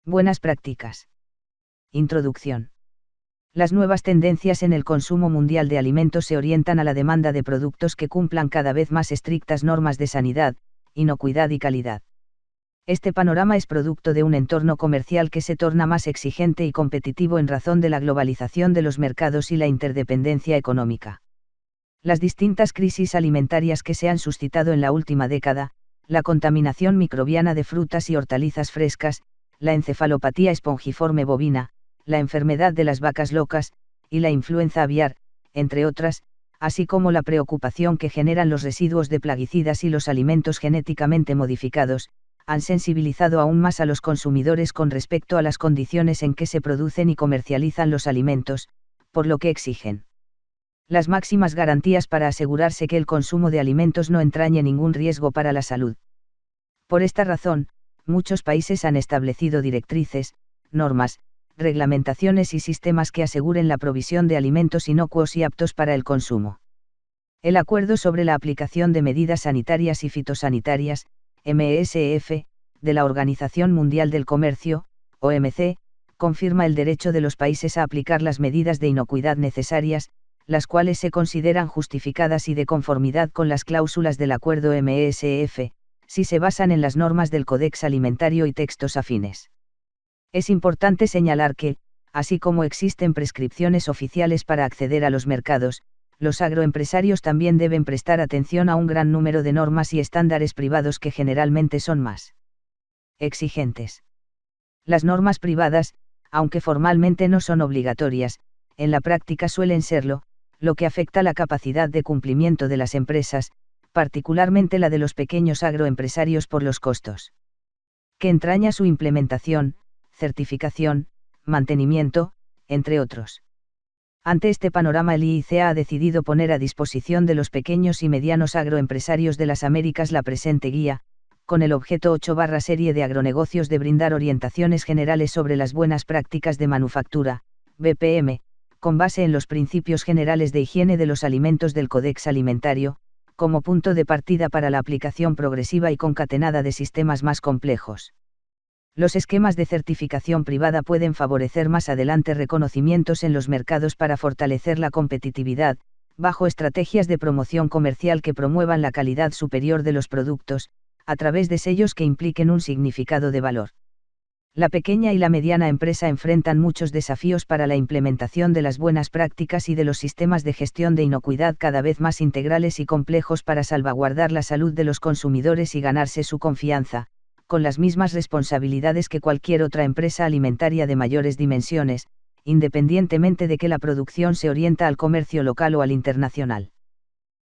Buenas prácticas. Introducción. Las nuevas tendencias en el consumo mundial de alimentos se orientan a la demanda de productos que cumplan cada vez más estrictas normas de sanidad, inocuidad y calidad. Este panorama es producto de un entorno comercial que se torna más exigente y competitivo en razón de la globalización de los mercados y la interdependencia económica. Las distintas crisis alimentarias que se han suscitado en la última década, la contaminación microbiana de frutas y hortalizas frescas, la encefalopatía espongiforme bovina, la enfermedad de las vacas locas, y la influenza aviar, entre otras, así como la preocupación que generan los residuos de plaguicidas y los alimentos genéticamente modificados, han sensibilizado aún más a los consumidores con respecto a las condiciones en que se producen y comercializan los alimentos, por lo que exigen las máximas garantías para asegurarse que el consumo de alimentos no entrañe ningún riesgo para la salud. Por esta razón, muchos países han establecido directrices, normas, reglamentaciones y sistemas que aseguren la provisión de alimentos inocuos y aptos para el consumo. El Acuerdo sobre la aplicación de medidas sanitarias y fitosanitarias, MESF, de la Organización Mundial del Comercio, OMC, confirma el derecho de los países a aplicar las medidas de inocuidad necesarias, las cuales se consideran justificadas y de conformidad con las cláusulas del Acuerdo MESF, si se basan en las normas del Codex Alimentario y textos afines. Es importante señalar que, así como existen prescripciones oficiales para acceder a los mercados, los agroempresarios también deben prestar atención a un gran número de normas y estándares privados que generalmente son más exigentes. Las normas privadas, aunque formalmente no son obligatorias, en la práctica suelen serlo, lo que afecta la capacidad de cumplimiento de las empresas, particularmente la de los pequeños agroempresarios por los costos que entraña su implementación, certificación, mantenimiento, entre otros. Ante este panorama, el IICA ha decidido poner a disposición de los pequeños y medianos agroempresarios de las Américas la presente guía, con el objeto 8/serie de agronegocios de brindar orientaciones generales sobre las buenas prácticas de manufactura, BPM, con base en los principios generales de higiene de los alimentos del Codex Alimentario, como punto de partida para la aplicación progresiva y concatenada de sistemas más complejos. Los esquemas de certificación privada pueden favorecer más adelante reconocimientos en los mercados para fortalecer la competitividad, bajo estrategias de promoción comercial que promuevan la calidad superior de los productos, a través de sellos que impliquen un significado de valor. La pequeña y la mediana empresa enfrentan muchos desafíos para la implementación de las buenas prácticas y de los sistemas de gestión de inocuidad cada vez más integrales y complejos para salvaguardar la salud de los consumidores y ganarse su confianza, con las mismas responsabilidades que cualquier otra empresa alimentaria de mayores dimensiones, independientemente de que la producción se orienta al comercio local o al internacional.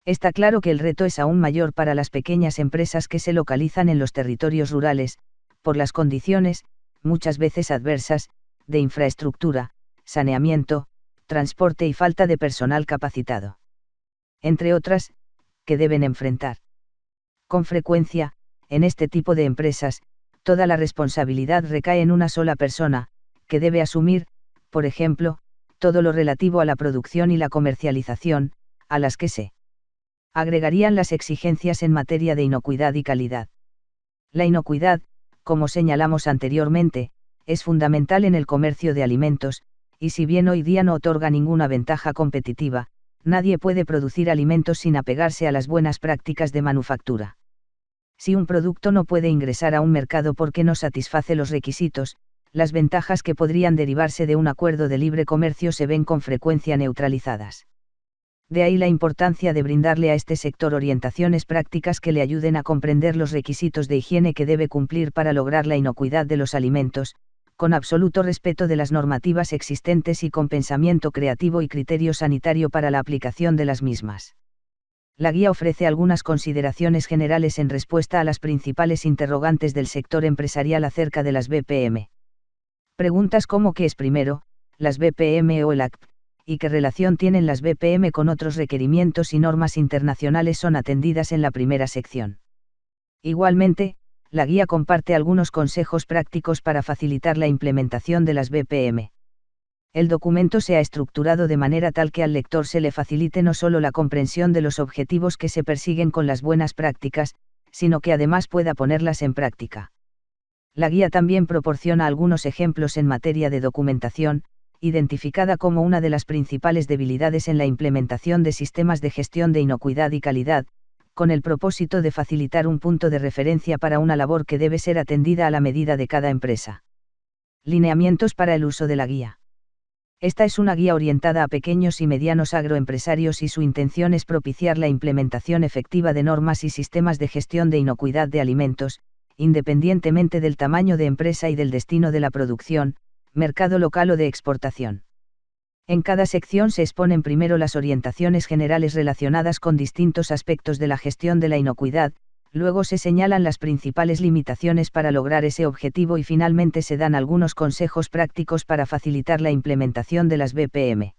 Está claro que el reto es aún mayor para las pequeñas empresas que se localizan en los territorios rurales, por las condiciones, muchas veces adversas, de infraestructura, saneamiento, transporte y falta de personal capacitado. Entre otras, que deben enfrentar. Con frecuencia, en este tipo de empresas, toda la responsabilidad recae en una sola persona, que debe asumir, por ejemplo, todo lo relativo a la producción y la comercialización, a las que se agregarían las exigencias en materia de inocuidad y calidad. La inocuidad, como señalamos anteriormente, es fundamental en el comercio de alimentos, y si bien hoy día no otorga ninguna ventaja competitiva, nadie puede producir alimentos sin apegarse a las buenas prácticas de manufactura. Si un producto no puede ingresar a un mercado porque no satisface los requisitos, las ventajas que podrían derivarse de un acuerdo de libre comercio se ven con frecuencia neutralizadas. De ahí la importancia de brindarle a este sector orientaciones prácticas que le ayuden a comprender los requisitos de higiene que debe cumplir para lograr la inocuidad de los alimentos, con absoluto respeto de las normativas existentes y con pensamiento creativo y criterio sanitario para la aplicación de las mismas. La guía ofrece algunas consideraciones generales en respuesta a las principales interrogantes del sector empresarial acerca de las BPM. Preguntas como ¿qué es primero, las BPM o el ACT? ¿Y qué relación tienen las BPM con otros requerimientos y normas internacionales? Son atendidas en la primera sección. Igualmente, la guía comparte algunos consejos prácticos para facilitar la implementación de las BPM. El documento se ha estructurado de manera tal que al lector se le facilite no solo la comprensión de los objetivos que se persiguen con las buenas prácticas, sino que además pueda ponerlas en práctica. La guía también proporciona algunos ejemplos en materia de documentación, identificada como una de las principales debilidades en la implementación de sistemas de gestión de inocuidad y calidad, con el propósito de facilitar un punto de referencia para una labor que debe ser atendida a la medida de cada empresa. Lineamientos para el uso de la guía. Esta es una guía orientada a pequeños y medianos agroempresarios y su intención es propiciar la implementación efectiva de normas y sistemas de gestión de inocuidad de alimentos, independientemente del tamaño de empresa y del destino de la producción, mercado local o de exportación. En cada sección se exponen primero las orientaciones generales relacionadas con distintos aspectos de la gestión de la inocuidad, luego se señalan las principales limitaciones para lograr ese objetivo y finalmente se dan algunos consejos prácticos para facilitar la implementación de las BPM.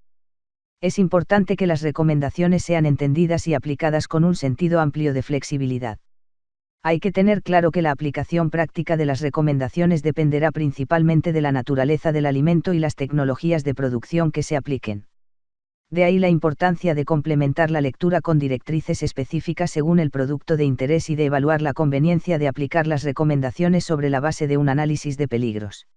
Es importante que las recomendaciones sean entendidas y aplicadas con un sentido amplio de flexibilidad. Hay que tener claro que la aplicación práctica de las recomendaciones dependerá principalmente de la naturaleza del alimento y las tecnologías de producción que se apliquen. De ahí la importancia de complementar la lectura con directrices específicas según el producto de interés y de evaluar la conveniencia de aplicar las recomendaciones sobre la base de un análisis de peligros.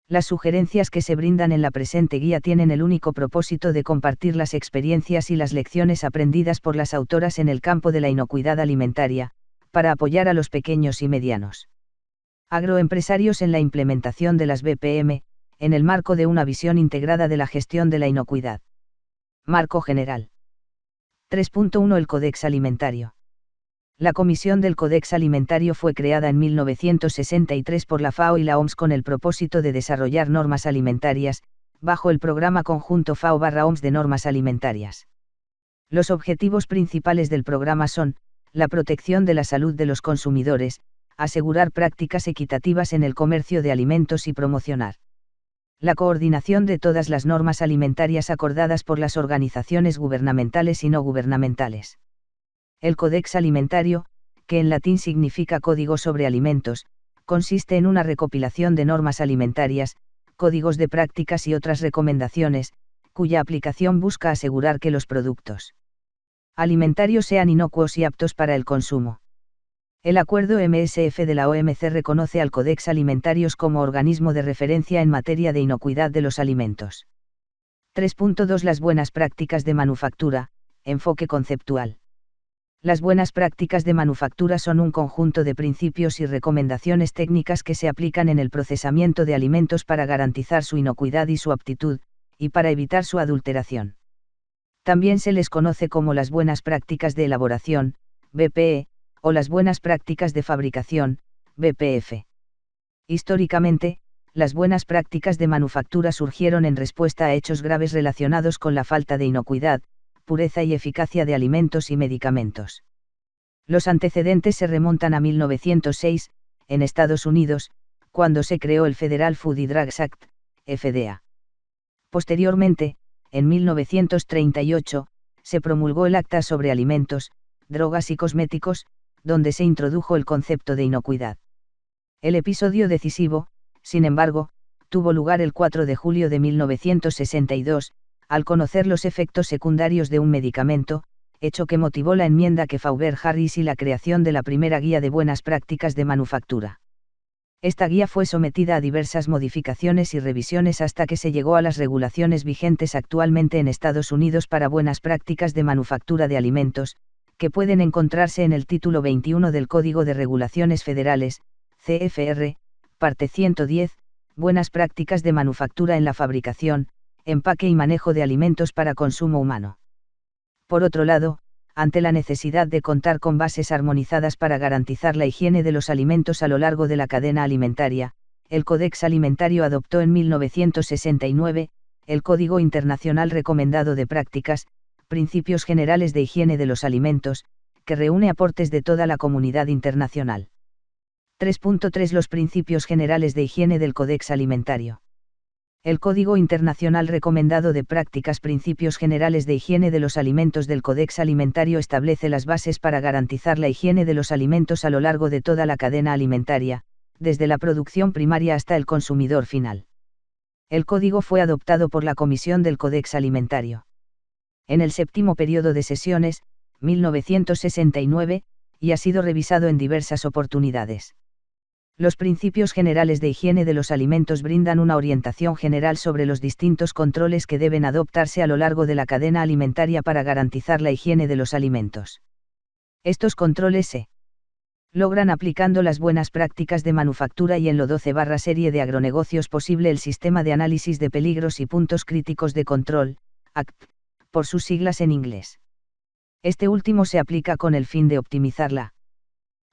Las sugerencias que se brindan en la presente guía tienen el único propósito de compartir las experiencias y las lecciones aprendidas por las autoras en el campo de la inocuidad alimentaria, para apoyar a los pequeños y medianos agroempresarios en la implementación de las BPM, en el marco de una visión integrada de la gestión de la inocuidad. Marco general. 3.1 El Codex Alimentario. La Comisión del Codex Alimentario fue creada en 1963 por la FAO y la OMS con el propósito de desarrollar normas alimentarias, bajo el programa conjunto FAO/OMS de normas alimentarias. Los objetivos principales del programa son: la protección de la salud de los consumidores, asegurar prácticas equitativas en el comercio de alimentos y promocionar la coordinación de todas las normas alimentarias acordadas por las organizaciones gubernamentales y no gubernamentales. El Codex Alimentario, que en latín significa Código sobre Alimentos, consiste en una recopilación de normas alimentarias, códigos de prácticas y otras recomendaciones, cuya aplicación busca asegurar que los productos alimentarios sean inocuos y aptos para el consumo. El acuerdo MSF de la OMC reconoce al Codex Alimentarios como organismo de referencia en materia de inocuidad de los alimentos. 3.2 Las buenas prácticas de manufactura, enfoque conceptual. Las buenas prácticas de manufactura son un conjunto de principios y recomendaciones técnicas que se aplican en el procesamiento de alimentos para garantizar su inocuidad y su aptitud, y para evitar su adulteración. También se les conoce como las buenas prácticas de elaboración, BPE, o las buenas prácticas de fabricación, BPF. Históricamente, las buenas prácticas de manufactura surgieron en respuesta a hechos graves relacionados con la falta de inocuidad, pureza y eficacia de alimentos y medicamentos. Los antecedentes se remontan a 1906, en Estados Unidos, cuando se creó el Federal Food and Drugs Act, FDA. Posteriormente, en 1938, se promulgó el Acta sobre Alimentos, Drogas y Cosméticos, donde se introdujo el concepto de inocuidad. El episodio decisivo, sin embargo, tuvo lugar el 4 de julio de 1962, al conocer los efectos secundarios de un medicamento, hecho que motivó la enmienda que Faubert-Harris y la creación de la primera guía de buenas prácticas de manufactura. Esta guía fue sometida a diversas modificaciones y revisiones hasta que se llegó a las regulaciones vigentes actualmente en Estados Unidos para buenas prácticas de manufactura de alimentos, que pueden encontrarse en el título 21 del Código de Regulaciones Federales, CFR, parte 110, Buenas prácticas de manufactura en la fabricación, empaque y manejo de alimentos para consumo humano. Por otro lado, ante la necesidad de contar con bases armonizadas para garantizar la higiene de los alimentos a lo largo de la cadena alimentaria, el Codex Alimentario adoptó en 1969, el Código Internacional Recomendado de Prácticas, Principios Generales de Higiene de los Alimentos, que reúne aportes de toda la comunidad internacional. 3.3 Los Principios Generales de Higiene del Codex Alimentario. El Código Internacional Recomendado de Prácticas Principios Generales de Higiene de los Alimentos del Codex Alimentario establece las bases para garantizar la higiene de los alimentos a lo largo de toda la cadena alimentaria, desde la producción primaria hasta el consumidor final. El código fue adoptado por la Comisión del Codex Alimentario en el séptimo periodo de sesiones, 1969, y ha sido revisado en diversas oportunidades. Los principios generales de higiene de los alimentos brindan una orientación general sobre los distintos controles que deben adoptarse a lo largo de la cadena alimentaria para garantizar la higiene de los alimentos. Estos controles se logran aplicando las buenas prácticas de manufactura y en la 12 serie de agronegocios posible el sistema de análisis de peligros y puntos críticos de control, ACP, por sus siglas en inglés. Este último se aplica con el fin de optimizar la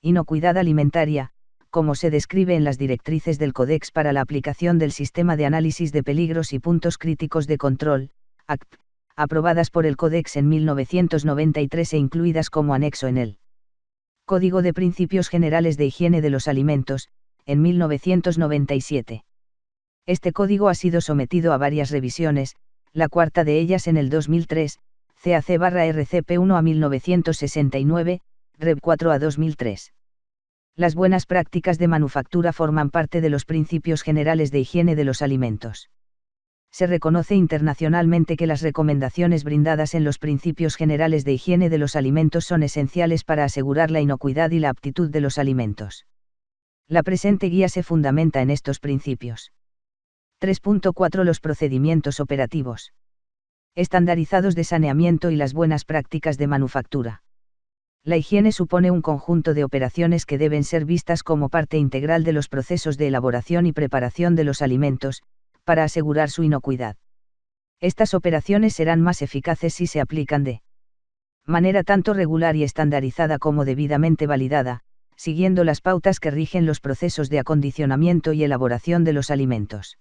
inocuidad alimentaria, como se describe en las directrices del Codex para la aplicación del sistema de análisis de peligros y puntos críticos de control, ACP, aprobadas por el Codex en 1993 e incluidas como anexo en el Código de Principios Generales de Higiene de los Alimentos, en 1997. Este código ha sido sometido a varias revisiones, la cuarta de ellas en el 2003, CAC/RCP 1 a 1969, Rev 4 a 2003. Las buenas prácticas de manufactura forman parte de los principios generales de higiene de los alimentos. Se reconoce internacionalmente que las recomendaciones brindadas en los principios generales de higiene de los alimentos son esenciales para asegurar la inocuidad y la aptitud de los alimentos. La presente guía se fundamenta en estos principios. 3.4 Los procedimientos operativos estandarizados de saneamiento y las buenas prácticas de manufactura. La higiene supone un conjunto de operaciones que deben ser vistas como parte integral de los procesos de elaboración y preparación de los alimentos, para asegurar su inocuidad. Estas operaciones serán más eficaces si se aplican de manera tanto regular y estandarizada como debidamente validada, siguiendo las pautas que rigen los procesos de acondicionamiento y elaboración de los alimentos.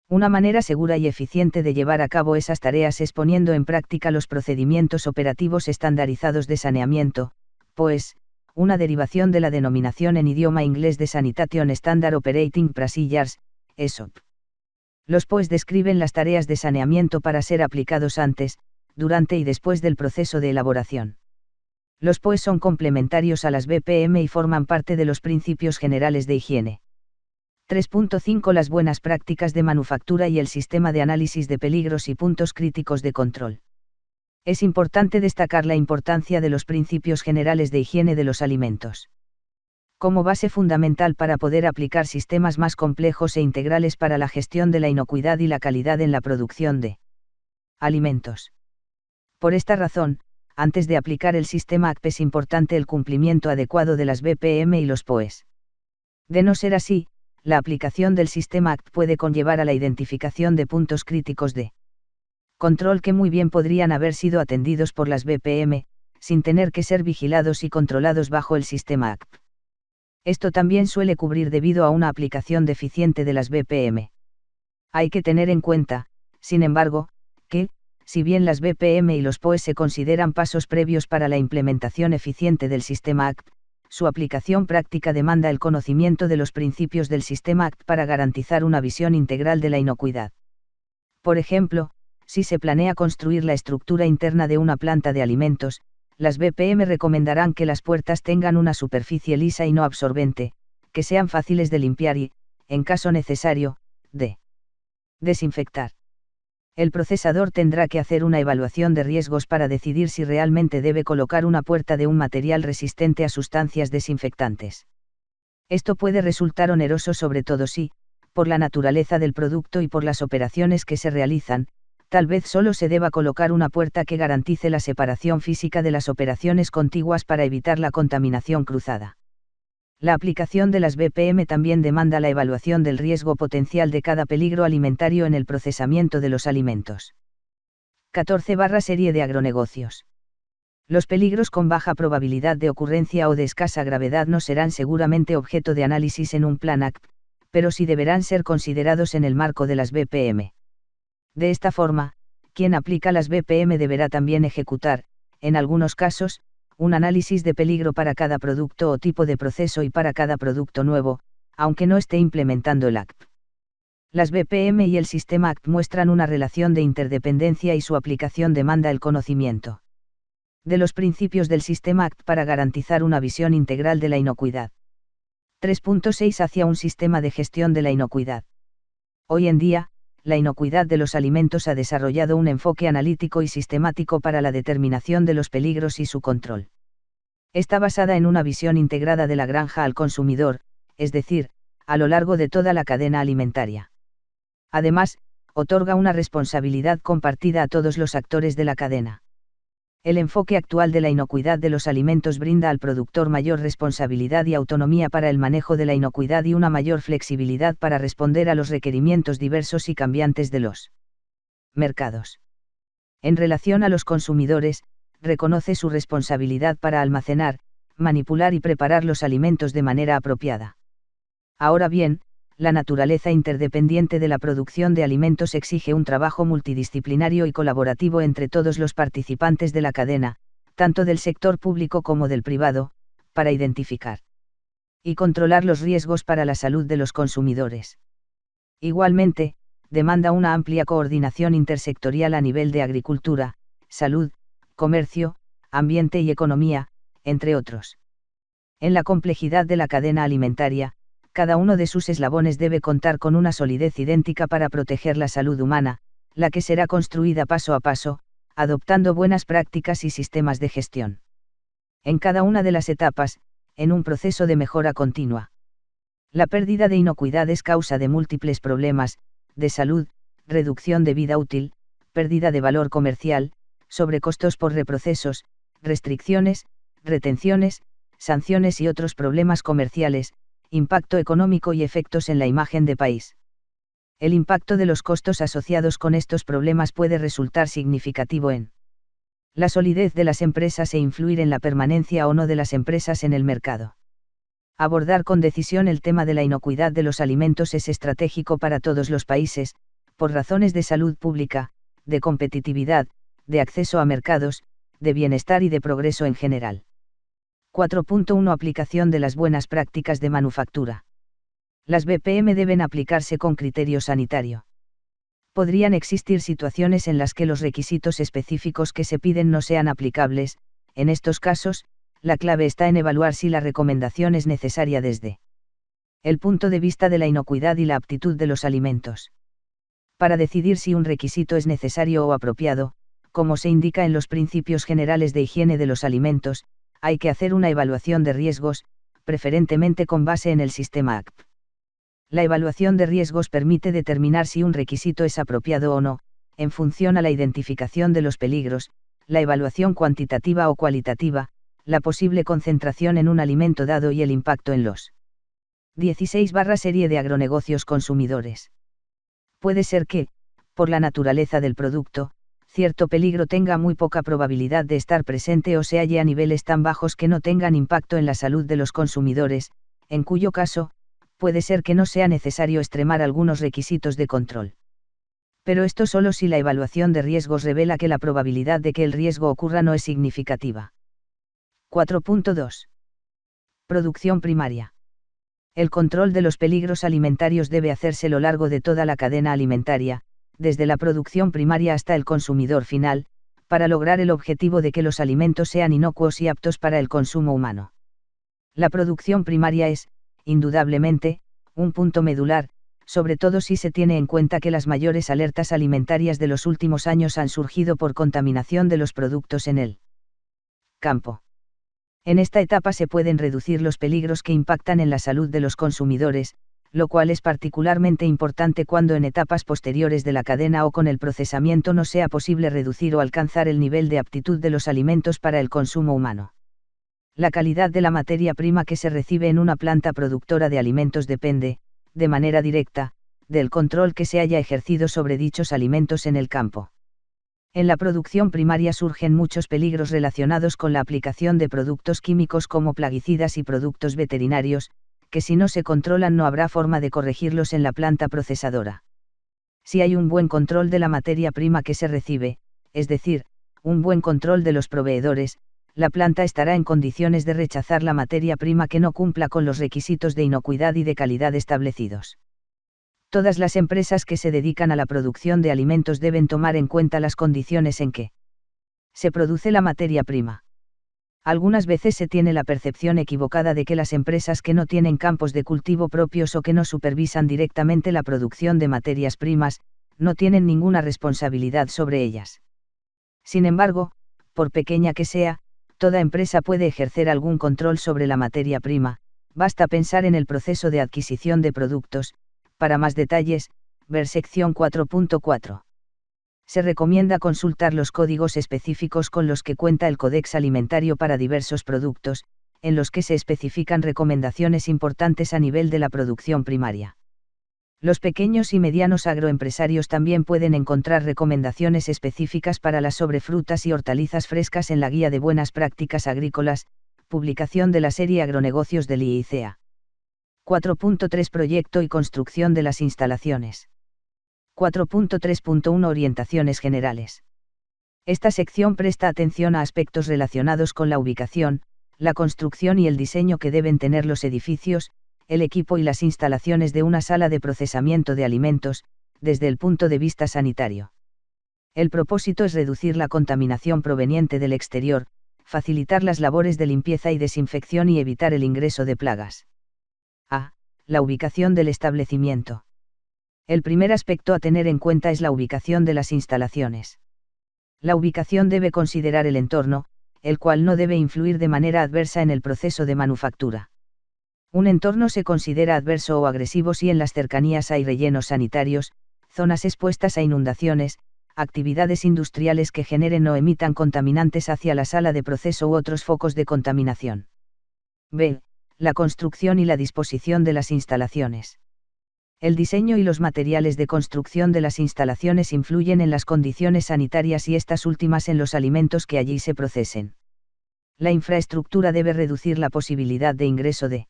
Una manera segura y eficiente de llevar a cabo esas tareas es poniendo en práctica los procedimientos operativos estandarizados de saneamiento, pues, una derivación de la denominación en idioma inglés de Sanitation Standard Operating Procedures, SOP. Los POEs describen las tareas de saneamiento para ser aplicados antes, durante y después del proceso de elaboración. Los POEs son complementarios a las BPM y forman parte de los principios generales de higiene. 3.5 Las buenas prácticas de manufactura y el sistema de análisis de peligros y puntos críticos de control. Es importante destacar la importancia de los principios generales de higiene de los alimentos. Como base fundamental para poder aplicar sistemas más complejos e integrales para la gestión de la inocuidad y la calidad en la producción de alimentos. Por esta razón, antes de aplicar el sistema ACP es importante el cumplimiento adecuado de las BPM y los POEs. De no ser así, la aplicación del sistema ACP puede conllevar a la identificación de puntos críticos de control que muy bien podrían haber sido atendidos por las BPM, sin tener que ser vigilados y controlados bajo el sistema ACP. Esto también suele ocurrir debido a una aplicación deficiente de las BPM. Hay que tener en cuenta, sin embargo, que, si bien las BPM y los POEs se consideran pasos previos para la implementación eficiente del sistema ACP, su aplicación práctica demanda el conocimiento de los principios del sistema ACP para garantizar una visión integral de la inocuidad. Por ejemplo, si se planea construir la estructura interna de una planta de alimentos, las BPM recomendarán que las puertas tengan una superficie lisa y no absorbente, que sean fáciles de limpiar y, en caso necesario, de desinfectar. El procesador tendrá que hacer una evaluación de riesgos para decidir si realmente debe colocar una puerta de un material resistente a sustancias desinfectantes. Esto puede resultar oneroso sobre todo si, por la naturaleza del producto y por las operaciones que se realizan, tal vez solo se deba colocar una puerta que garantice la separación física de las operaciones contiguas para evitar la contaminación cruzada. La aplicación de las BPM también demanda la evaluación del riesgo potencial de cada peligro alimentario en el procesamiento de los alimentos. 14/serie de agronegocios. Los peligros con baja probabilidad de ocurrencia o de escasa gravedad no serán seguramente objeto de análisis en un plan ACP, pero sí deberán ser considerados en el marco de las BPM. De esta forma, quien aplica las BPM deberá también ejecutar, en algunos casos, un análisis de peligro para cada producto o tipo de proceso y para cada producto nuevo, aunque no esté implementando el ACP. Las BPM y el sistema ACP muestran una relación de interdependencia y su aplicación demanda el conocimiento de los principios del sistema ACP para garantizar una visión integral de la inocuidad. 3.6 Hacia un sistema de gestión de la inocuidad. Hoy en día, la inocuidad de los alimentos ha desarrollado un enfoque analítico y sistemático para la determinación de los peligros y su control. Está basada en una visión integrada de la granja al consumidor, es decir, a lo largo de toda la cadena alimentaria. Además, otorga una responsabilidad compartida a todos los actores de la cadena. El enfoque actual de la inocuidad de los alimentos brinda al productor mayor responsabilidad y autonomía para el manejo de la inocuidad y una mayor flexibilidad para responder a los requerimientos diversos y cambiantes de los mercados. En relación a los consumidores, reconoce su responsabilidad para almacenar, manipular y preparar los alimentos de manera apropiada. Ahora bien, la naturaleza interdependiente de la producción de alimentos exige un trabajo multidisciplinario y colaborativo entre todos los participantes de la cadena, tanto del sector público como del privado, para identificar y controlar los riesgos para la salud de los consumidores. Igualmente, demanda una amplia coordinación intersectorial a nivel de agricultura, salud, comercio, ambiente y economía, entre otros. En la complejidad de la cadena alimentaria, cada uno de sus eslabones debe contar con una solidez idéntica para proteger la salud humana, la que será construida paso a paso, adoptando buenas prácticas y sistemas de gestión. En cada una de las etapas, en un proceso de mejora continua. La pérdida de inocuidad es causa de múltiples problemas, de salud, reducción de vida útil, pérdida de valor comercial, sobrecostos por reprocesos, restricciones, retenciones, sanciones y otros problemas comerciales, impacto económico y efectos en la imagen de país. El impacto de los costos asociados con estos problemas puede resultar significativo en la solidez de las empresas e influir en la permanencia o no de las empresas en el mercado. Abordar con decisión el tema de la inocuidad de los alimentos es estratégico para todos los países, por razones de salud pública, de competitividad, de acceso a mercados, de bienestar y de progreso en general. 4.1 Aplicación de las buenas prácticas de manufactura. Las BPM deben aplicarse con criterio sanitario. Podrían existir situaciones en las que los requisitos específicos que se piden no sean aplicables. En estos casos, la clave está en evaluar si la recomendación es necesaria desde el punto de vista de la inocuidad y la aptitud de los alimentos. Para decidir si un requisito es necesario o apropiado, como se indica en los principios generales de higiene de los alimentos, hay que hacer una evaluación de riesgos, preferentemente con base en el sistema ACP. La evaluación de riesgos permite determinar si un requisito es apropiado o no, en función a la identificación de los peligros, la evaluación cuantitativa o cualitativa, la posible concentración en un alimento dado y el impacto en los 16/serie de agronegocios consumidores. Puede ser que, por la naturaleza del producto, cierto peligro tenga muy poca probabilidad de estar presente o se halle a niveles tan bajos que no tengan impacto en la salud de los consumidores, en cuyo caso, puede ser que no sea necesario extremar algunos requisitos de control. Pero esto solo si la evaluación de riesgos revela que la probabilidad de que el riesgo ocurra no es significativa. 4.2. Producción primaria. El control de los peligros alimentarios debe hacerse a lo largo de toda la cadena alimentaria, desde la producción primaria hasta el consumidor final, para lograr el objetivo de que los alimentos sean inocuos y aptos para el consumo humano. La producción primaria es, indudablemente, un punto medular, sobre todo si se tiene en cuenta que las mayores alertas alimentarias de los últimos años han surgido por contaminación de los productos en el campo. En esta etapa se pueden reducir los peligros que impactan en la salud de los consumidores, lo cual es particularmente importante cuando en etapas posteriores de la cadena o con el procesamiento no sea posible reducir o alcanzar el nivel de aptitud de los alimentos para el consumo humano. La calidad de la materia prima que se recibe en una planta productora de alimentos depende, de manera directa, del control que se haya ejercido sobre dichos alimentos en el campo. En la producción primaria surgen muchos peligros relacionados con la aplicación de productos químicos como plaguicidas y productos veterinarios, que si no se controlan no habrá forma de corregirlos en la planta procesadora. Si hay un buen control de la materia prima que se recibe, es decir, un buen control de los proveedores, la planta estará en condiciones de rechazar la materia prima que no cumpla con los requisitos de inocuidad y de calidad establecidos. Todas las empresas que se dedican a la producción de alimentos deben tomar en cuenta las condiciones en que se produce la materia prima. Algunas veces se tiene la percepción equivocada de que las empresas que no tienen campos de cultivo propios o que no supervisan directamente la producción de materias primas, no tienen ninguna responsabilidad sobre ellas. Sin embargo, por pequeña que sea, toda empresa puede ejercer algún control sobre la materia prima, Basta pensar en el proceso de adquisición de productos. Para más detalles, ver sección 4.4. Se recomienda consultar los códigos específicos con los que cuenta el Codex Alimentario para diversos productos, en los que se especifican recomendaciones importantes a nivel de la producción primaria. Los pequeños y medianos agroempresarios también pueden encontrar recomendaciones específicas para las frutas y hortalizas frescas en la Guía de Buenas Prácticas Agrícolas, publicación de la serie Agronegocios del IICA. 4.3 Proyecto y construcción de las instalaciones. 4.3.1 Orientaciones generales. Esta sección presta atención a aspectos relacionados con la ubicación, la construcción y el diseño que deben tener los edificios, el equipo y las instalaciones de una sala de procesamiento de alimentos, desde el punto de vista sanitario. El propósito es reducir la contaminación proveniente del exterior, facilitar las labores de limpieza y desinfección y evitar el ingreso de plagas. A. La ubicación del establecimiento. El primer aspecto a tener en cuenta es la ubicación de las instalaciones. La ubicación debe considerar el entorno, el cual no debe influir de manera adversa en el proceso de manufactura. Un entorno se considera adverso o agresivo si en las cercanías hay rellenos sanitarios, zonas expuestas a inundaciones, actividades industriales que generen o emitan contaminantes hacia la sala de proceso u otros focos de contaminación. B. La construcción y la disposición de las instalaciones. El diseño y los materiales de construcción de las instalaciones influyen en las condiciones sanitarias y estas últimas en los alimentos que allí se procesen. La infraestructura debe reducir la posibilidad de ingreso de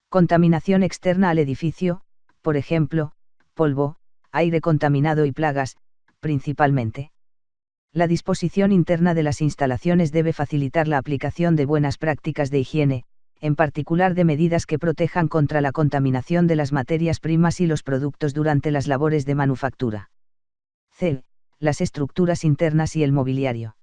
contaminación externa al edificio, por ejemplo, polvo, aire contaminado y plagas, principalmente. La disposición interna de las instalaciones debe facilitar la aplicación de buenas prácticas de higiene, en particular de medidas que protejan contra la contaminación de las materias primas y los productos durante las labores de manufactura. C. Las estructuras internas y el mobiliario.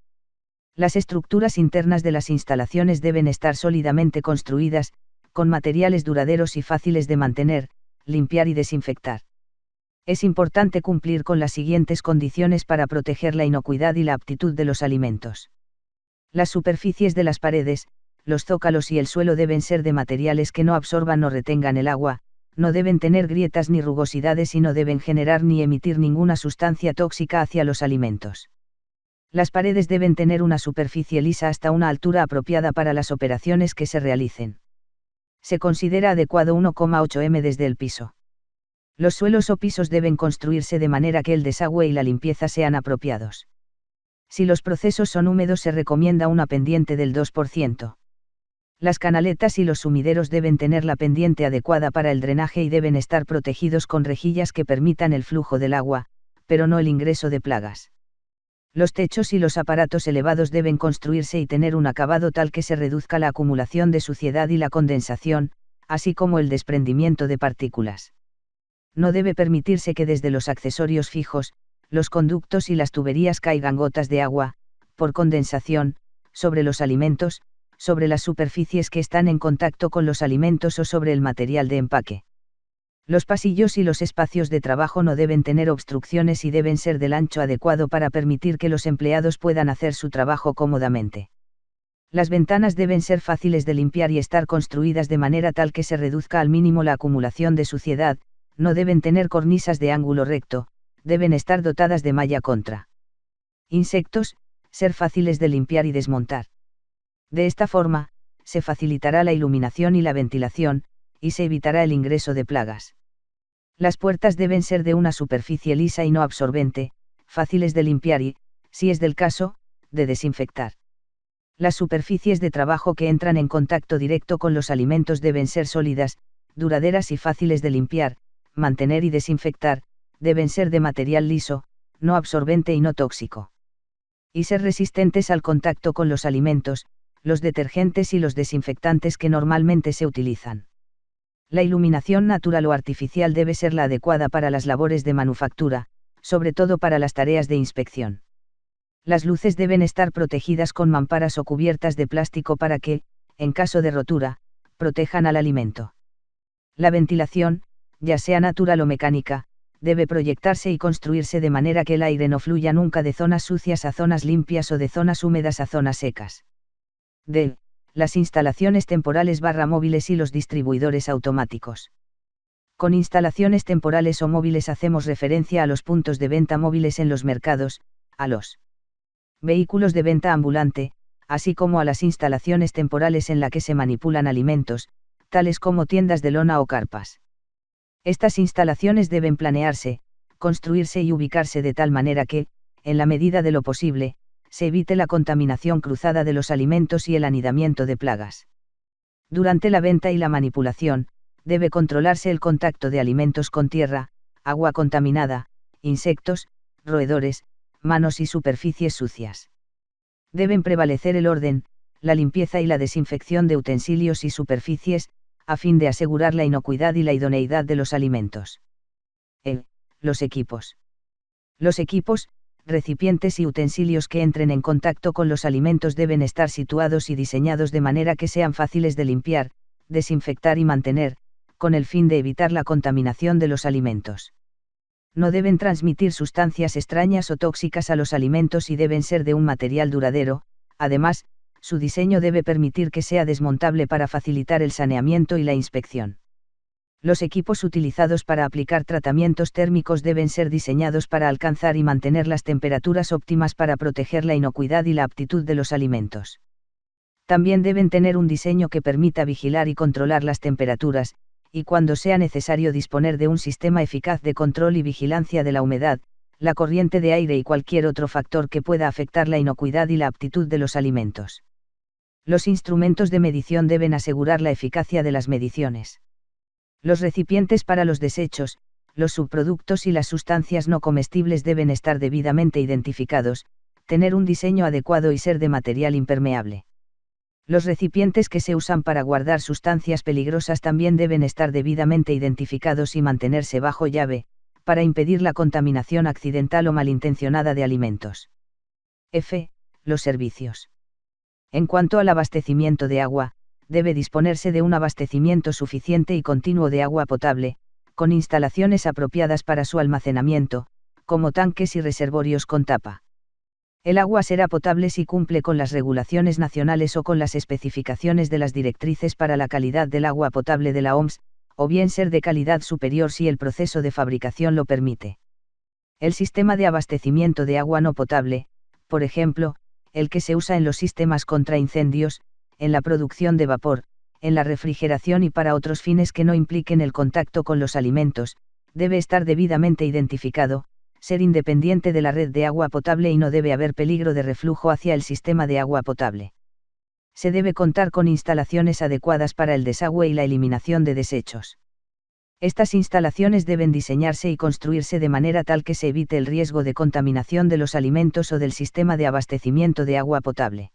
Las estructuras internas de las instalaciones deben estar sólidamente construidas, con materiales duraderos y fáciles de mantener, limpiar y desinfectar. Es importante cumplir con las siguientes condiciones para proteger la inocuidad y la aptitud de los alimentos. Las superficies de las paredes, los zócalos y el suelo deben ser de materiales que no absorban o retengan el agua, no deben tener grietas ni rugosidades y no deben generar ni emitir ninguna sustancia tóxica hacia los alimentos. Las paredes deben tener una superficie lisa hasta una altura apropiada para las operaciones que se realicen. Se considera adecuado 1,8 m desde el piso. Los suelos o pisos deben construirse de manera que el desagüe y la limpieza sean apropiados. Si los procesos son húmedos se recomienda una pendiente del 2%. Las canaletas y los sumideros deben tener la pendiente adecuada para el drenaje y deben estar protegidos con rejillas que permitan el flujo del agua, pero no el ingreso de plagas. Los techos y los aparatos elevados deben construirse y tener un acabado tal que se reduzca la acumulación de suciedad y la condensación, así como el desprendimiento de partículas. No debe permitirse que desde los accesorios fijos, los conductos y las tuberías caigan gotas de agua, por condensación, sobre los alimentos, sobre las superficies que están en contacto con los alimentos o sobre el material de empaque. Los pasillos y los espacios de trabajo no deben tener obstrucciones y deben ser del ancho adecuado para permitir que los empleados puedan hacer su trabajo cómodamente. Las ventanas deben ser fáciles de limpiar y estar construidas de manera tal que se reduzca al mínimo la acumulación de suciedad, no deben tener cornisas de ángulo recto, deben estar dotadas de malla contra insectos, ser fáciles de limpiar y desmontar. De esta forma, se facilitará la iluminación y la ventilación, y se evitará el ingreso de plagas. Las puertas deben ser de una superficie lisa y no absorbente, fáciles de limpiar y, si es del caso, de desinfectar. Las superficies de trabajo que entran en contacto directo con los alimentos deben ser sólidas, duraderas y fáciles de limpiar, mantener y desinfectar, deben ser de material liso, no absorbente y no tóxico. Y ser resistentes al contacto con los alimentos, los detergentes y los desinfectantes que normalmente se utilizan. La iluminación natural o artificial debe ser la adecuada para las labores de manufactura, sobre todo para las tareas de inspección. Las luces deben estar protegidas con mamparas o cubiertas de plástico para que, en caso de rotura, protejan al alimento. La ventilación, ya sea natural o mecánica, debe proyectarse y construirse de manera que el aire no fluya nunca de zonas sucias a zonas limpias o de zonas húmedas a zonas secas. D. las instalaciones temporales móviles y los distribuidores automáticos. Con instalaciones temporales o móviles hacemos referencia a los puntos de venta móviles en los mercados, a los vehículos de venta ambulante, así como a las instalaciones temporales en las que se manipulan alimentos, tales como tiendas de lona o carpas. Estas instalaciones deben planearse, construirse y ubicarse de tal manera que, en la medida de lo posible, se evite la contaminación cruzada de los alimentos y el anidamiento de plagas. Durante la venta y la manipulación, debe controlarse el contacto de alimentos con tierra, agua contaminada, insectos, roedores, manos y superficies sucias. Deben prevalecer el orden, la limpieza y la desinfección de utensilios y superficies, a fin de asegurar la inocuidad y la idoneidad de los alimentos. Los equipos. Los equipos, recipientes y utensilios que entren en contacto con los alimentos deben estar situados y diseñados de manera que sean fáciles de limpiar, desinfectar y mantener, con el fin de evitar la contaminación de los alimentos. No deben transmitir sustancias extrañas o tóxicas a los alimentos y deben ser de un material duradero. Además, su diseño debe permitir que sea desmontable para facilitar el saneamiento y la inspección. Los equipos utilizados para aplicar tratamientos térmicos deben ser diseñados para alcanzar y mantener las temperaturas óptimas para proteger la inocuidad y la aptitud de los alimentos. También deben tener un diseño que permita vigilar y controlar las temperaturas, y cuando sea necesario disponer de un sistema eficaz de control y vigilancia de la humedad, la corriente de aire y cualquier otro factor que pueda afectar la inocuidad y la aptitud de los alimentos. Los instrumentos de medición deben asegurar la eficacia de las mediciones. Los recipientes para los desechos, los subproductos y las sustancias no comestibles deben estar debidamente identificados, tener un diseño adecuado y ser de material impermeable. Los recipientes que se usan para guardar sustancias peligrosas también deben estar debidamente identificados y mantenerse bajo llave, para impedir la contaminación accidental o malintencionada de alimentos. Los servicios. En cuanto al abastecimiento de agua, debe disponerse de un abastecimiento suficiente y continuo de agua potable, con instalaciones apropiadas para su almacenamiento, como tanques y reservorios con tapa. El agua será potable si cumple con las regulaciones nacionales o con las especificaciones de las directrices para la calidad del agua potable de la OMS, o bien ser de calidad superior si el proceso de fabricación lo permite. El sistema de abastecimiento de agua no potable, por ejemplo, el que se usa en los sistemas contra incendios, en la producción de vapor, en la refrigeración y para otros fines que no impliquen el contacto con los alimentos, debe estar debidamente identificado, ser independiente de la red de agua potable y no debe haber peligro de reflujo hacia el sistema de agua potable. Se debe contar con instalaciones adecuadas para el desagüe y la eliminación de desechos. Estas instalaciones deben diseñarse y construirse de manera tal que se evite el riesgo de contaminación de los alimentos o del sistema de abastecimiento de agua potable.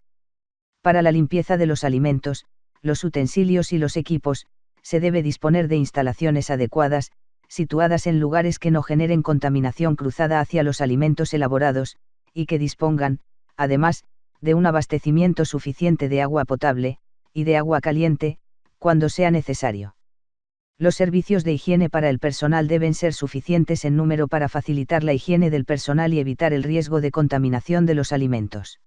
Para la limpieza de los alimentos, los utensilios y los equipos, se debe disponer de instalaciones adecuadas, situadas en lugares que no generen contaminación cruzada hacia los alimentos elaborados, y que dispongan, además, de un abastecimiento suficiente de agua potable, y de agua caliente, cuando sea necesario. Los servicios de higiene para el personal deben ser suficientes en número para facilitar la higiene del personal y evitar el riesgo de contaminación de los alimentos.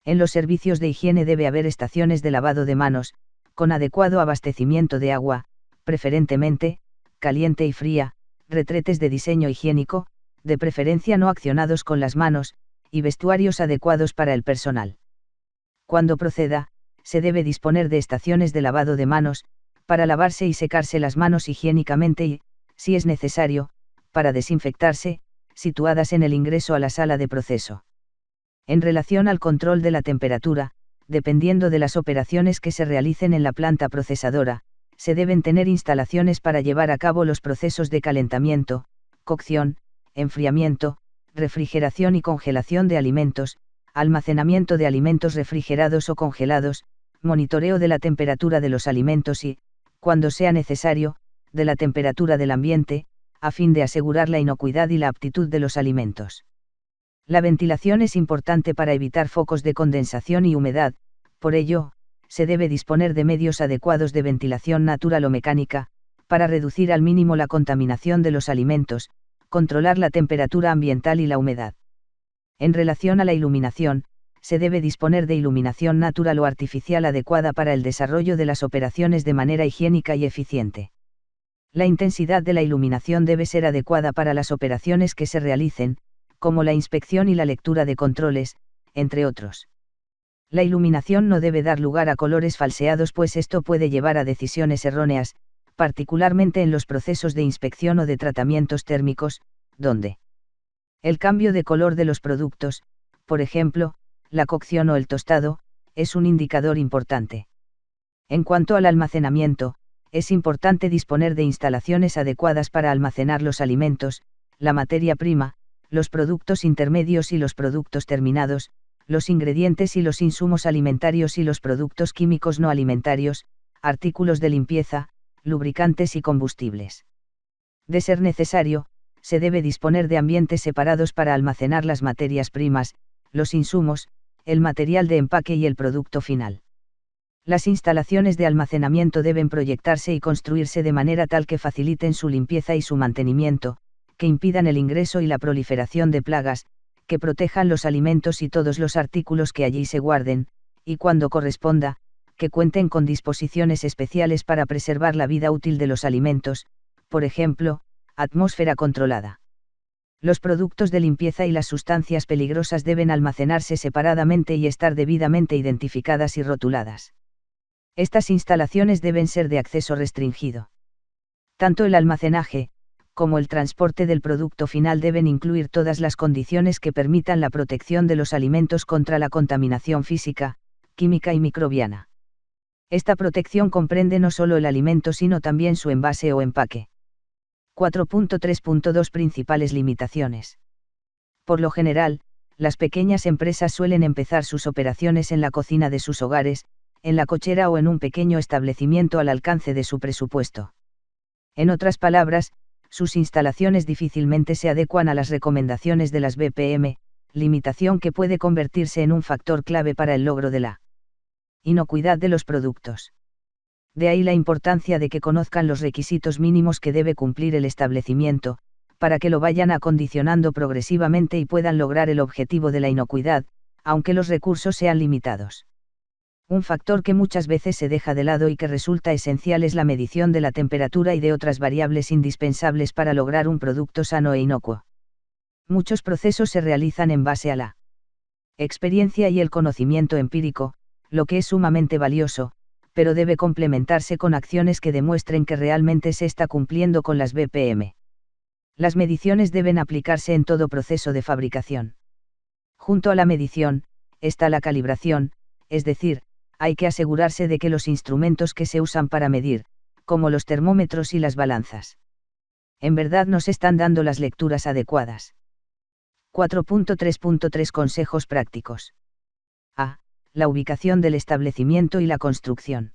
En los servicios de higiene debe haber estaciones de lavado de manos, con adecuado abastecimiento de agua, preferentemente, caliente y fría, retretes de diseño higiénico, de preferencia no accionados con las manos, y vestuarios adecuados para el personal. Cuando proceda, se debe disponer de estaciones de lavado de manos, para lavarse y secarse las manos higiénicamente y, si es necesario, para desinfectarse, situadas en el ingreso a la sala de proceso. En relación al control de la temperatura, dependiendo de las operaciones que se realicen en la planta procesadora, se deben tener instalaciones para llevar a cabo los procesos de calentamiento, cocción, enfriamiento, refrigeración y congelación de alimentos, almacenamiento de alimentos refrigerados o congelados, monitoreo de la temperatura de los alimentos y, cuando sea necesario, de la temperatura del ambiente, a fin de asegurar la inocuidad y la aptitud de los alimentos. La ventilación es importante para evitar focos de condensación y humedad, por ello, se debe disponer de medios adecuados de ventilación natural o mecánica, para reducir al mínimo la contaminación de los alimentos, controlar la temperatura ambiental y la humedad. En relación a la iluminación, se debe disponer de iluminación natural o artificial adecuada para el desarrollo de las operaciones de manera higiénica y eficiente. La intensidad de la iluminación debe ser adecuada para las operaciones que se realicen, como la inspección y la lectura de controles, entre otros. La iluminación no debe dar lugar a colores falseados, pues esto puede llevar a decisiones erróneas, particularmente en los procesos de inspección o de tratamientos térmicos, donde el cambio de color de los productos, por ejemplo, la cocción o el tostado, es un indicador importante. En cuanto al almacenamiento, es importante disponer de instalaciones adecuadas para almacenar los alimentos, la materia prima, los productos intermedios y los productos terminados, los ingredientes y los insumos alimentarios y los productos químicos no alimentarios, artículos de limpieza, lubricantes y combustibles. De ser necesario, se debe disponer de ambientes separados para almacenar las materias primas, los insumos, el material de empaque y el producto final. Las instalaciones de almacenamiento deben proyectarse y construirse de manera tal que faciliten su limpieza y su mantenimiento, que impidan el ingreso y la proliferación de plagas, que protejan los alimentos y todos los artículos que allí se guarden, y cuando corresponda, que cuenten con disposiciones especiales para preservar la vida útil de los alimentos, por ejemplo, atmósfera controlada. Los productos de limpieza y las sustancias peligrosas deben almacenarse separadamente y estar debidamente identificadas y rotuladas. Estas instalaciones deben ser de acceso restringido. Tanto el almacenaje, como el transporte del producto final deben incluir todas las condiciones que permitan la protección de los alimentos contra la contaminación física, química y microbiana. Esta protección comprende no solo el alimento sino también su envase o empaque. 4.3.2 Principales limitaciones. Por lo general, las pequeñas empresas suelen empezar sus operaciones en la cocina de sus hogares, en la cochera o en un pequeño establecimiento al alcance de su presupuesto. En otras palabras, sus instalaciones difícilmente se adecuan a las recomendaciones de las BPM, limitación que puede convertirse en un factor clave para el logro de la inocuidad de los productos. De ahí la importancia de que conozcan los requisitos mínimos que debe cumplir el establecimiento, para que lo vayan acondicionando progresivamente y puedan lograr el objetivo de la inocuidad, aunque los recursos sean limitados. Un factor que muchas veces se deja de lado y que resulta esencial es la medición de la temperatura y de otras variables indispensables para lograr un producto sano e inocuo. Muchos procesos se realizan en base a la experiencia y el conocimiento empírico, lo que es sumamente valioso, pero debe complementarse con acciones que demuestren que realmente se está cumpliendo con las BPM. Las mediciones deben aplicarse en todo proceso de fabricación. Junto a la medición, está la calibración, es decir, hay que asegurarse de que los instrumentos que se usan para medir, como los termómetros y las balanzas, en verdad nos están dando las lecturas adecuadas. 4.3.3 Consejos prácticos. A. La ubicación del establecimiento y la construcción.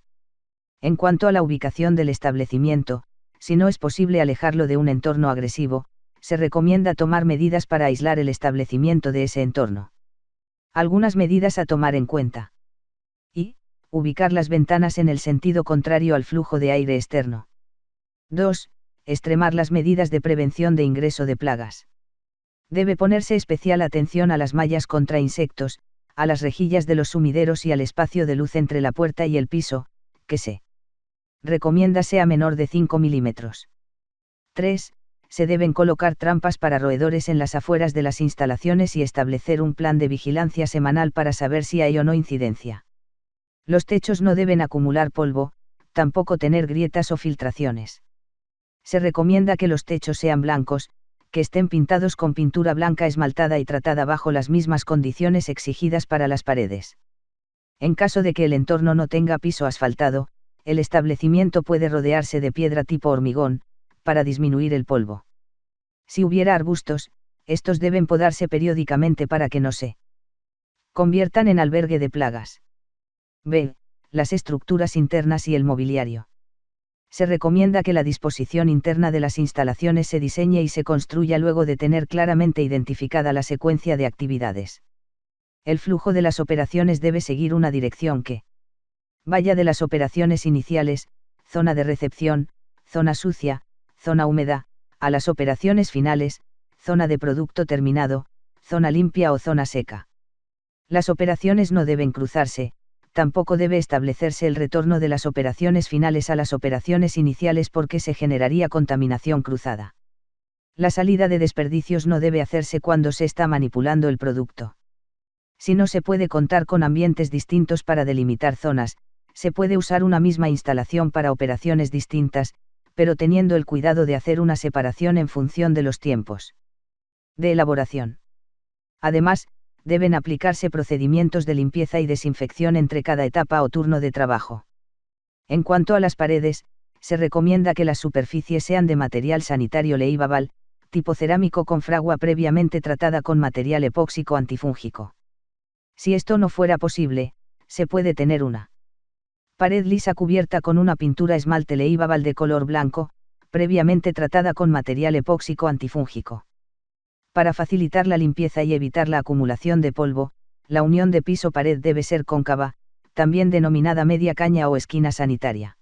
En cuanto a la ubicación del establecimiento, si no es posible alejarlo de un entorno agresivo, se recomienda tomar medidas para aislar el establecimiento de ese entorno. Algunas medidas a tomar en cuenta. Y, ubicar las ventanas en el sentido contrario al flujo de aire externo. 2. Extremar las medidas de prevención de ingreso de plagas. Debe ponerse especial atención a las mallas contra insectos, a las rejillas de los sumideros y al espacio de luz entre la puerta y el piso, que se recomienda sea menor de 5 milímetros. 3. Se deben colocar trampas para roedores en las afueras de las instalaciones y establecer un plan de vigilancia semanal para saber si hay o no incidencia. Los techos no deben acumular polvo, tampoco tener grietas o filtraciones. Se recomienda que los techos sean blancos, que estén pintados con pintura blanca esmaltada y tratada bajo las mismas condiciones exigidas para las paredes. En caso de que el entorno no tenga piso asfaltado, el establecimiento puede rodearse de piedra tipo hormigón, para disminuir el polvo. Si hubiera arbustos, estos deben podarse periódicamente para que no se conviertan en albergue de plagas. B. Las estructuras internas y el mobiliario. Se recomienda que la disposición interna de las instalaciones se diseñe y se construya luego de tener claramente identificada la secuencia de actividades. El flujo de las operaciones debe seguir una dirección que vaya de las operaciones iniciales, zona de recepción, zona sucia, zona húmeda, a las operaciones finales, zona de producto terminado, zona limpia o zona seca. Las operaciones no deben cruzarse, tampoco debe establecerse el retorno de las operaciones finales a las operaciones iniciales porque se generaría contaminación cruzada. La salida de desperdicios no debe hacerse cuando se está manipulando el producto. Si no se puede contar con ambientes distintos para delimitar zonas, se puede usar una misma instalación para operaciones distintas, pero teniendo el cuidado de hacer una separación en función de los tiempos de elaboración. Además, deben aplicarse procedimientos de limpieza y desinfección entre cada etapa o turno de trabajo. En cuanto a las paredes, se recomienda que las superficies sean de material sanitario leivable, tipo cerámico con fragua previamente tratada con material epóxico antifúngico. Si esto no fuera posible, se puede tener una pared lisa cubierta con una pintura esmalte leivable de color blanco, previamente tratada con material epóxico antifúngico. Para facilitar la limpieza y evitar la acumulación de polvo, la unión de piso-pared debe ser cóncava, también denominada media caña o esquina sanitaria.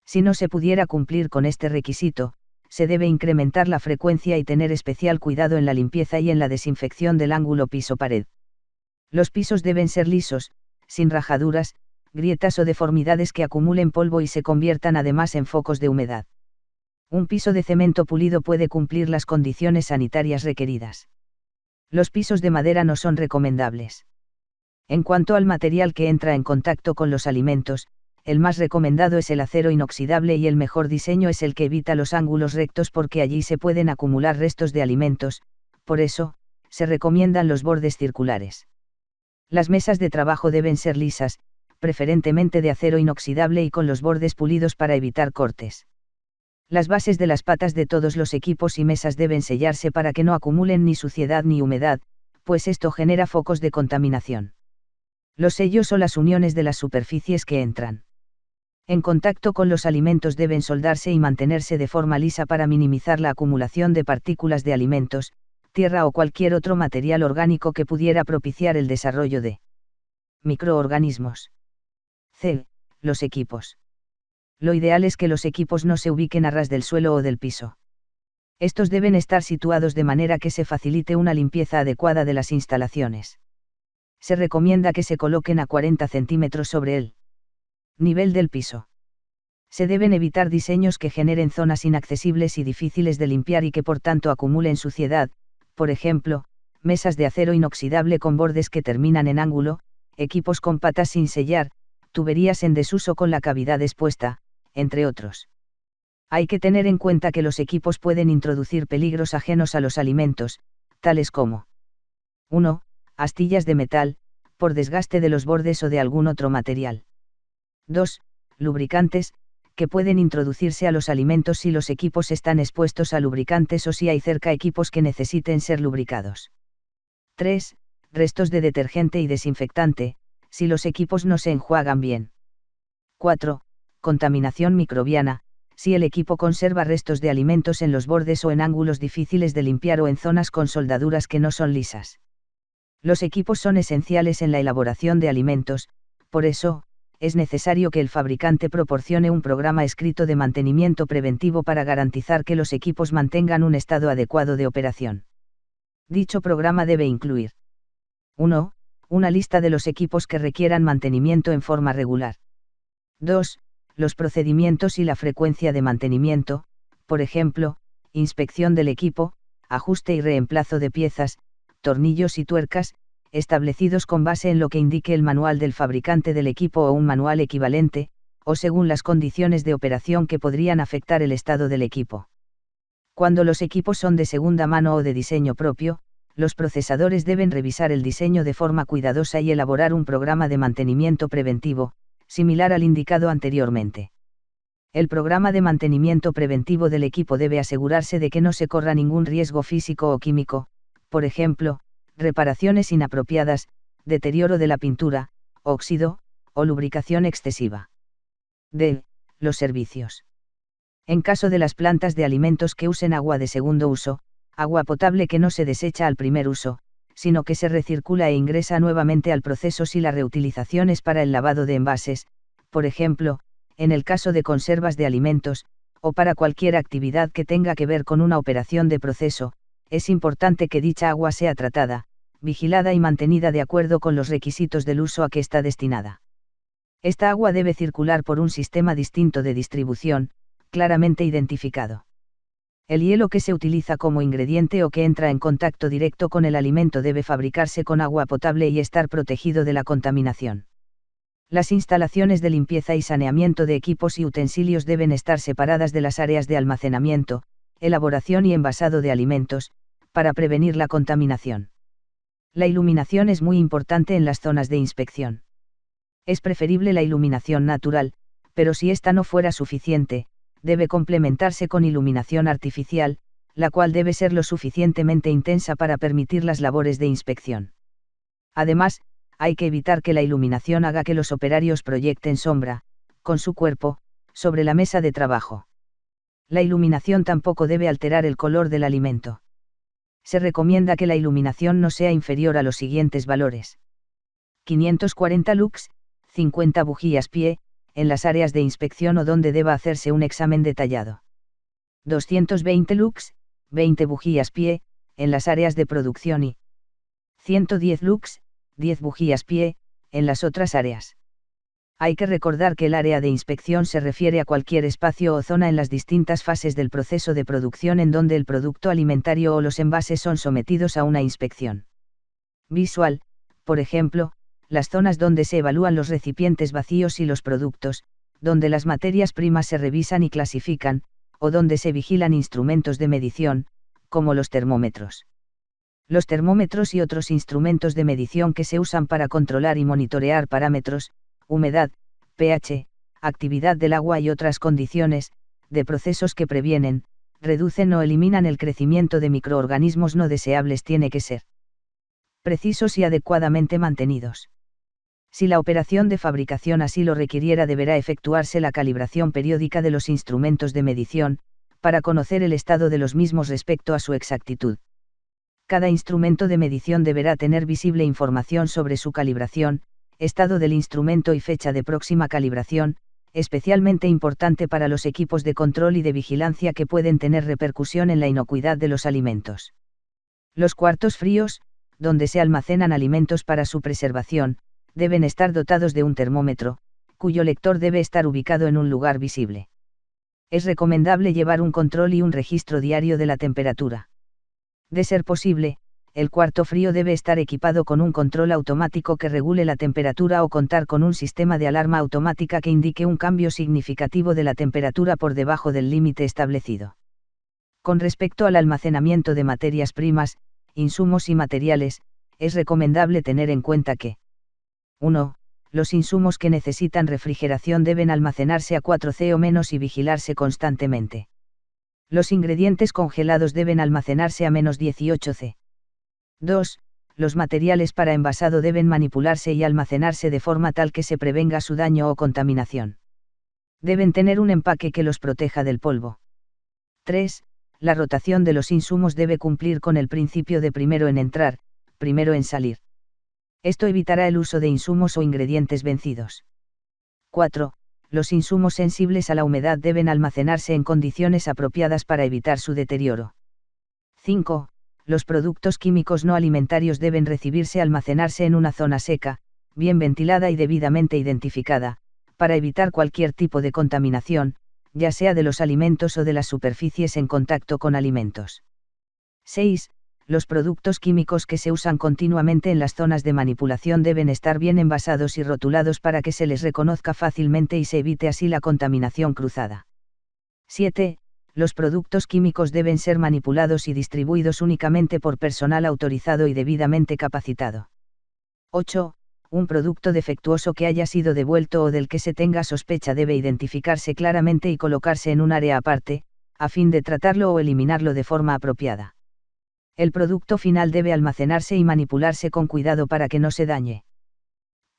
Si no se pudiera cumplir con este requisito, se debe incrementar la frecuencia y tener especial cuidado en la limpieza y en la desinfección del ángulo piso-pared. Los pisos deben ser lisos, sin rajaduras, grietas o deformidades que acumulen polvo y se conviertan además en focos de humedad. Un piso de cemento pulido puede cumplir las condiciones sanitarias requeridas. Los pisos de madera no son recomendables. En cuanto al material que entra en contacto con los alimentos, el más recomendado es el acero inoxidable y el mejor diseño es el que evita los ángulos rectos porque allí se pueden acumular restos de alimentos, por eso, se recomiendan los bordes circulares. Las mesas de trabajo deben ser lisas, preferentemente de acero inoxidable y con los bordes pulidos para evitar cortes. Las bases de las patas de todos los equipos y mesas deben sellarse para que no acumulen ni suciedad ni humedad, pues esto genera focos de contaminación. Los sellos o las uniones de las superficies que entran en contacto con los alimentos deben soldarse y mantenerse de forma lisa para minimizar la acumulación de partículas de alimentos, tierra o cualquier otro material orgánico que pudiera propiciar el desarrollo de microorganismos. C. Los equipos. Lo ideal es que los equipos no se ubiquen a ras del suelo o del piso. Estos deben estar situados de manera que se facilite una limpieza adecuada de las instalaciones. Se recomienda que se coloquen a 40 centímetros sobre el nivel del piso. Se deben evitar diseños que generen zonas inaccesibles y difíciles de limpiar y que por tanto acumulen suciedad, por ejemplo, mesas de acero inoxidable con bordes que terminan en ángulo, equipos con patas sin sellar, tuberías en desuso con la cavidad expuesta, entre otros. Hay que tener en cuenta que los equipos pueden introducir peligros ajenos a los alimentos, tales como 1. Astillas de metal, por desgaste de los bordes o de algún otro material. 2. Lubricantes, que pueden introducirse a los alimentos si los equipos están expuestos a lubricantes o si hay cerca equipos que necesiten ser lubricados. 3. Restos de detergente y desinfectante, si los equipos no se enjuagan bien. 4. Contaminación microbiana, si el equipo conserva restos de alimentos en los bordes o en ángulos difíciles de limpiar o en zonas con soldaduras que no son lisas. Los equipos son esenciales en la elaboración de alimentos, por eso, es necesario que el fabricante proporcione un programa escrito de mantenimiento preventivo para garantizar que los equipos mantengan un estado adecuado de operación. Dicho programa debe incluir 1. Una lista de los equipos que requieran mantenimiento en forma regular. 2. Los procedimientos y la frecuencia de mantenimiento, por ejemplo, inspección del equipo, ajuste y reemplazo de piezas, tornillos y tuercas, establecidos con base en lo que indique el manual del fabricante del equipo o un manual equivalente, o según las condiciones de operación que podrían afectar el estado del equipo. Cuando los equipos son de segunda mano o de diseño propio, los procesadores deben revisar el diseño de forma cuidadosa y elaborar un programa de mantenimiento preventivo, similar al indicado anteriormente. El programa de mantenimiento preventivo del equipo debe asegurarse de que no se corra ningún riesgo físico o químico, por ejemplo, reparaciones inapropiadas, deterioro de la pintura, óxido, o lubricación excesiva. D. Los servicios. En caso de las plantas de alimentos que usen agua de segundo uso, agua potable que no se desecha al primer uso, sino que se recircula e ingresa nuevamente al proceso si la reutilización es para el lavado de envases, por ejemplo, en el caso de conservas de alimentos, o para cualquier actividad que tenga que ver con una operación de proceso, es importante que dicha agua sea tratada, vigilada y mantenida de acuerdo con los requisitos del uso a que está destinada. Esta agua debe circular por un sistema distinto de distribución, claramente identificado. El hielo que se utiliza como ingrediente o que entra en contacto directo con el alimento debe fabricarse con agua potable y estar protegido de la contaminación. Las instalaciones de limpieza y saneamiento de equipos y utensilios deben estar separadas de las áreas de almacenamiento, elaboración y envasado de alimentos, para prevenir la contaminación. La iluminación es muy importante en las zonas de inspección. Es preferible la iluminación natural, pero si esta no fuera suficiente, debe complementarse con iluminación artificial, la cual debe ser lo suficientemente intensa para permitir las labores de inspección. Además, hay que evitar que la iluminación haga que los operarios proyecten sombra, con su cuerpo, sobre la mesa de trabajo. La iluminación tampoco debe alterar el color del alimento. Se recomienda que la iluminación no sea inferior a los siguientes valores: 540 lux, 50 bujías pie, en las áreas de inspección o donde deba hacerse un examen detallado. 220 lux, 20 bujías pie, en las áreas de producción y 110 lux, 10 bujías pie, en las otras áreas. Hay que recordar que el área de inspección se refiere a cualquier espacio o zona en las distintas fases del proceso de producción en donde el producto alimentario o los envases son sometidos a una inspección visual, por ejemplo, las zonas donde se evalúan los recipientes vacíos y los productos, donde las materias primas se revisan y clasifican, o donde se vigilan instrumentos de medición, como los termómetros. Los termómetros y otros instrumentos de medición que se usan para controlar y monitorear parámetros, humedad, pH, actividad del agua y otras condiciones, de procesos que previenen, reducen o eliminan el crecimiento de microorganismos no deseables tiene que ser precisos y adecuadamente mantenidos. Si la operación de fabricación así lo requiriera, deberá efectuarse la calibración periódica de los instrumentos de medición, para conocer el estado de los mismos respecto a su exactitud. Cada instrumento de medición deberá tener visible información sobre su calibración, estado del instrumento y fecha de próxima calibración, especialmente importante para los equipos de control y de vigilancia que pueden tener repercusión en la inocuidad de los alimentos. Los cuartos fríos, donde se almacenan alimentos para su preservación, deben estar dotados de un termómetro, cuyo lector debe estar ubicado en un lugar visible. Es recomendable llevar un control y un registro diario de la temperatura. De ser posible, el cuarto frío debe estar equipado con un control automático que regule la temperatura o contar con un sistema de alarma automática que indique un cambio significativo de la temperatura por debajo del límite establecido. Con respecto al almacenamiento de materias primas, insumos y materiales, es recomendable tener en cuenta que 1. Los insumos que necesitan refrigeración deben almacenarse a 4C o menos y vigilarse constantemente. Los ingredientes congelados deben almacenarse a menos 18C. 2. Los materiales para envasado deben manipularse y almacenarse de forma tal que se prevenga su daño o contaminación. Deben tener un empaque que los proteja del polvo. 3. La rotación de los insumos debe cumplir con el principio de primero en entrar, primero en salir. Esto evitará el uso de insumos o ingredientes vencidos. 4. Los insumos sensibles a la humedad deben almacenarse en condiciones apropiadas para evitar su deterioro. 5. Los productos químicos no alimentarios deben recibirse y almacenarse en una zona seca, bien ventilada y debidamente identificada, para evitar cualquier tipo de contaminación, ya sea de los alimentos o de las superficies en contacto con alimentos. 6. Los productos químicos que se usan continuamente en las zonas de manipulación deben estar bien envasados y rotulados para que se les reconozca fácilmente y se evite así la contaminación cruzada. 7. Los productos químicos deben ser manipulados y distribuidos únicamente por personal autorizado y debidamente capacitado. 8. Un producto defectuoso que haya sido devuelto o del que se tenga sospecha debe identificarse claramente y colocarse en un área aparte, a fin de tratarlo o eliminarlo de forma apropiada. El producto final debe almacenarse y manipularse con cuidado para que no se dañe.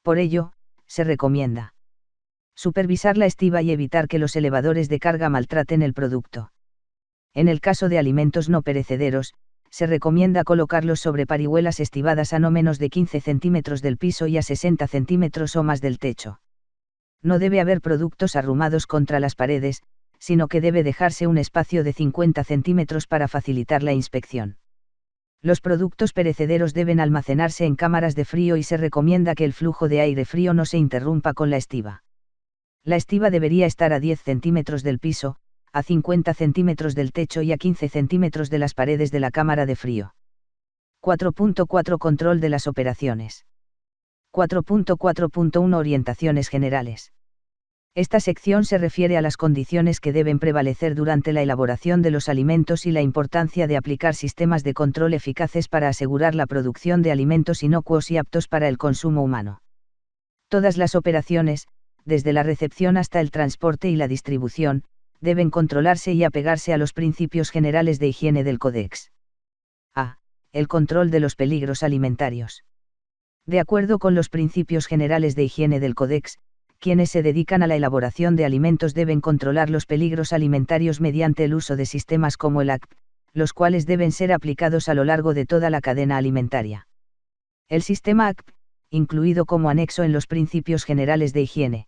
Por ello, se recomienda supervisar la estiba y evitar que los elevadores de carga maltraten el producto. En el caso de alimentos no perecederos, se recomienda colocarlos sobre parihuelas estivadas a no menos de 15 centímetros del piso y a 60 centímetros o más del techo. No debe haber productos arrumados contra las paredes, sino que debe dejarse un espacio de 50 centímetros para facilitar la inspección. Los productos perecederos deben almacenarse en cámaras de frío y se recomienda que el flujo de aire frío no se interrumpa con la estiba. La estiba debería estar a 10 centímetros del piso, a 50 centímetros del techo y a 15 centímetros de las paredes de la cámara de frío. 4.4 Control de las operaciones. 4.4.1 Orientaciones generales. Esta sección se refiere a las condiciones que deben prevalecer durante la elaboración de los alimentos y la importancia de aplicar sistemas de control eficaces para asegurar la producción de alimentos inocuos y aptos para el consumo humano. Todas las operaciones, desde la recepción hasta el transporte y la distribución, deben controlarse y apegarse a los principios generales de higiene del Codex. A. El control de los peligros alimentarios. De acuerdo con los principios generales de higiene del Codex, quienes se dedican a la elaboración de alimentos deben controlar los peligros alimentarios mediante el uso de sistemas como el ACT, los cuales deben ser aplicados a lo largo de toda la cadena alimentaria. El sistema ACT, incluido como anexo en los principios generales de higiene,